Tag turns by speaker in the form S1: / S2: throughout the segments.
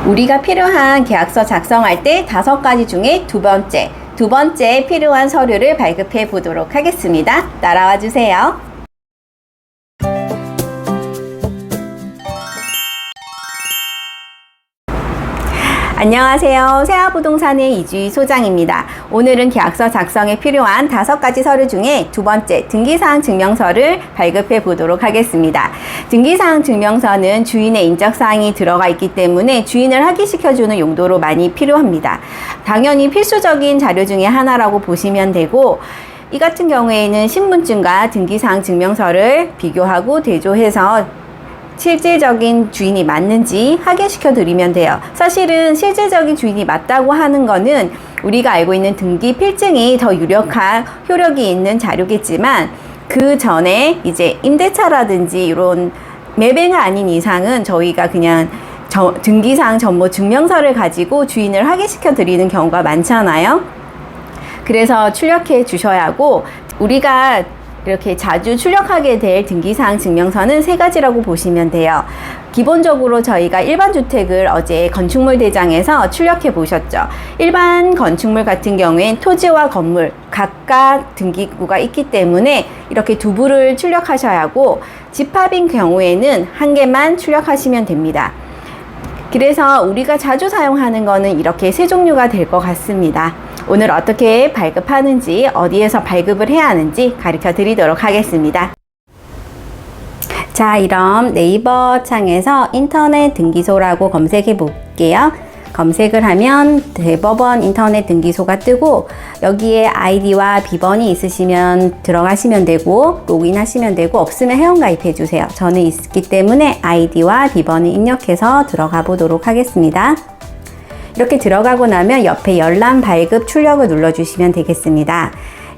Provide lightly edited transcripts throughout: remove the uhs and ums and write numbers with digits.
S1: 우리가 필요한 계약서 작성할 때 5가지 중에 두 번째 필요한 서류를 발급해 보도록 하겠습니다. 따라와 주세요. 안녕하세요. 세아부동산의 이주희 소장입니다. 오늘은 계약서 작성에 필요한 5가지 서류 중에 두 번째 등기사항 증명서를 발급해 보도록 하겠습니다. 등기사항 증명서는 주인의 인적사항이 들어가 있기 때문에 주인을 확인시켜주는 용도로 많이 필요합니다. 당연히 필수적인 자료 중에 하나라고 보시면 되고, 이 같은 경우에는 신분증과 등기사항 증명서를 비교하고 대조해서 실질적인 주인이 맞는지 확인시켜 드리면 돼요. 사실은 실질적인 주인이 맞다고 하는 거는 우리가 알고 있는 등기 필증이 더 유력한 효력이 있는 자료겠지만, 그 전에 이제 임대차라든지 이런 매매가 아닌 이상은 저희가 그냥 등기사항 전모 증명서를 가지고 주인을 확인시켜 드리는 경우가 많잖아요. 그래서 출력해 주셔야 하고, 우리가 이렇게 자주 출력하게 될 등기사항 증명서는 3가지라고 보시면 돼요. 기본적으로 저희가 일반 주택을 어제 건축물 대장에서 출력해 보셨죠. 일반 건축물 같은 경우엔 토지와 건물 각각 등기구가 있기 때문에 이렇게 두 부를 출력하셔야 하고, 집합인 경우에는 1개만 출력하시면 됩니다. 그래서 우리가 자주 사용하는 거는 이렇게 3종류가 될 것 같습니다. 오늘 어떻게 발급하는지, 어디에서 발급을 해야 하는지 가르쳐 드리도록 하겠습니다. 자, 이런 네이버 창에서 인터넷 등기소라고 검색해 볼게요. 검색을 하면 대법원 인터넷 등기소가 뜨고, 여기에 아이디와 비번이 있으시면 들어가시면 되고, 로그인 하시면 되고, 없으면 회원가입해 주세요. 저는 있기 때문에 아이디와 비번을 입력해서 들어가 보도록 하겠습니다. 이렇게 들어가고 나면 옆에 열람 발급 출력을 눌러주시면 되겠습니다.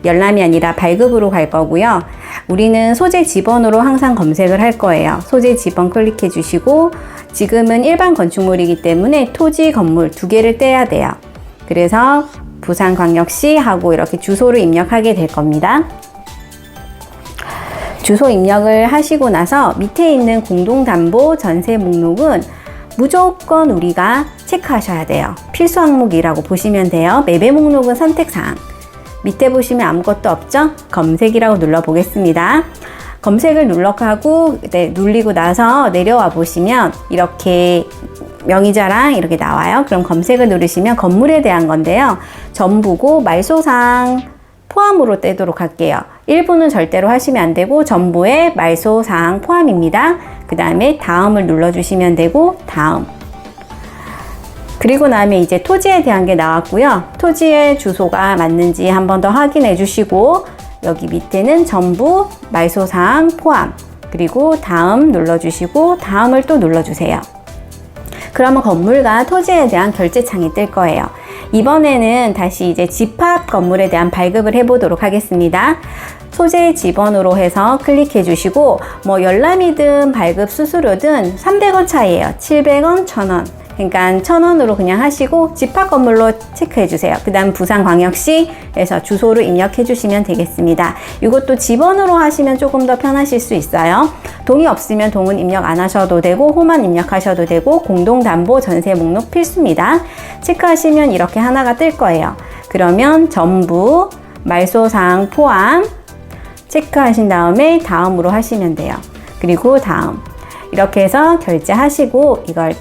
S1: 열람이 아니라 발급으로 갈 거고요. 우리는 소재 지번으로 항상 검색을 할 거예요. 소재 지번 클릭해 주시고, 지금은 일반 건축물이기 때문에 토지, 건물 2개를 떼야 돼요. 그래서 부산광역시 하고 이렇게 주소를 입력하게 될 겁니다. 주소 입력을 하시고 나서 밑에 있는 공동담보 전세 목록은 무조건 우리가 체크하셔야 돼요. 필수 항목이라고 보시면 돼요. 매매 목록은 선택사항. 밑에 보시면 아무것도 없죠? 검색이라고 눌러 보겠습니다. 검색을 눌리고 나서 내려와 보시면 이렇게 명의자랑 이렇게 나와요. 그럼 검색을 누르시면 건물에 대한 건데요. 전부고 말소사항 포함으로 떼도록 할게요. 일부는 절대로 하시면 안 되고 전부에 말소사항 포함입니다. 그 다음에 다음을 눌러주시면 되고, 다음. 그리고 나면 이제 토지에 대한 게 나왔고요. 토지의 주소가 맞는지 한 번 더 확인해 주시고, 여기 밑에는 전부 말소사항 포함, 그리고 다음 눌러주시고 다음을 또 눌러주세요. 그러면 건물과 토지에 대한 결제창이 뜰 거예요. 이번에는 다시 이제 집합 건물에 대한 발급을 해보도록 하겠습니다. 소재 지번으로 해서 클릭해 주시고, 뭐 열람이든 발급 수수료든 300원 차이에요. 700원, 1000원. 그러니까 1000원으로 그냥 하시고 집합 건물로 체크해 주세요. 그 다음 부산광역시에서 주소를 입력해 주시면 되겠습니다. 이것도 지번으로 하시면 조금 더 편하실 수 있어요. 동이 없으면 동은 입력 안 하셔도 되고, 호만 입력하셔도 되고, 공동담보 전세 목록 필수입니다. 체크하시면 이렇게 하나가 뜰 거예요. 그러면 전부 말소사항 포함 체크하신 다음에 다음으로 하시면 돼요. 그리고 다음. 이렇게 해서 결제하시고 이걸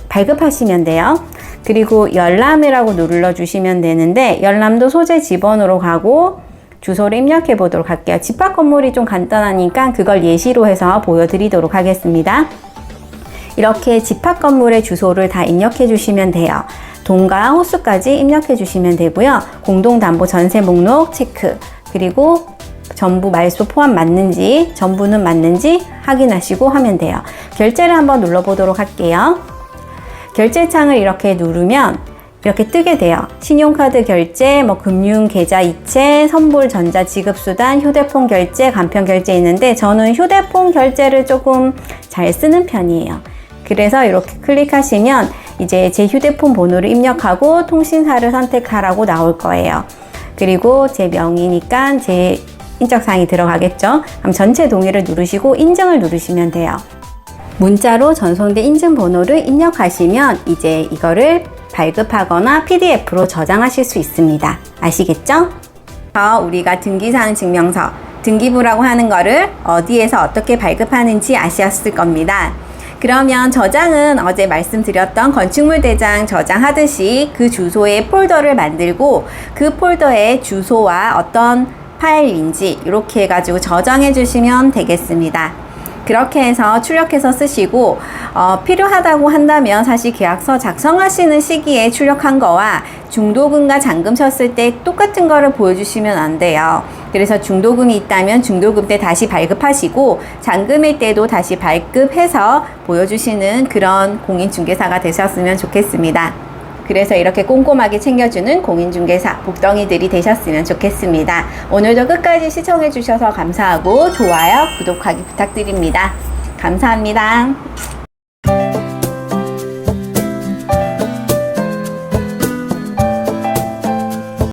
S1: 발급하시면 돼요. 그리고 열람이라고 눌러주시면 되는데, 열람도 소재 지번으로 가고 주소를 입력해 보도록 할게요. 집합 건물이 좀 간단하니까 그걸 예시로 해서 보여드리도록 하겠습니다. 이렇게 집합 건물의 주소를 다 입력해 주시면 돼요. 동과 호수까지 입력해 주시면 되고요. 공동담보 전세 목록 체크, 그리고 전부 말소 포함 맞는지, 전부는 맞는지 확인하시고 하면 돼요. 결제를 한번 눌러보도록 할게요. 결제창을 이렇게 누르면 이렇게 뜨게 돼요. 신용카드 결제, 금융계좌 이체, 선불 전자 지급수단, 휴대폰 결제, 간편 결제 있는데, 저는 휴대폰 결제를 조금 잘 쓰는 편이에요. 그래서 이렇게 클릭하시면 이제 제 휴대폰 번호를 입력하고 통신사를 선택하라고 나올 거예요. 그리고 제 명의니까 제 인적사항이 들어가겠죠. 그럼 전체 동의를 누르시고 인증을 누르시면 돼요. 문자로 전송된 인증번호를 입력하시면 이제 이거를 발급하거나 PDF로 저장하실 수 있습니다. 아시겠죠? 우리가 등기사항 증명서, 등기부라고 하는 거를 어디에서 어떻게 발급하는지 아셨을 겁니다. 그러면 저장은 어제 말씀드렸던 건축물 대장 저장하듯이 그 주소에 폴더를 만들고 그 폴더에 주소와 어떤 파일인지 이렇게 해가지고 저장해 주시면 되겠습니다. 그렇게 해서 출력해서 쓰시고 필요하다고 한다면 사실 계약서 작성하시는 시기에 출력한 거와 중도금과 잔금 쳤을 때 똑같은 거를 보여주시면 안 돼요. 그래서 중도금이 있다면 중도금 때 다시 발급하시고 잔금일 때도 다시 발급해서 보여주시는 그런 공인중개사가 되셨으면 좋겠습니다. 그래서 이렇게 꼼꼼하게 챙겨주는 공인중개사 복덩이들이 되셨으면 좋겠습니다. 오늘도 끝까지 시청해 주셔서 감사하고 좋아요, 구독하기 부탁드립니다. 감사합니다.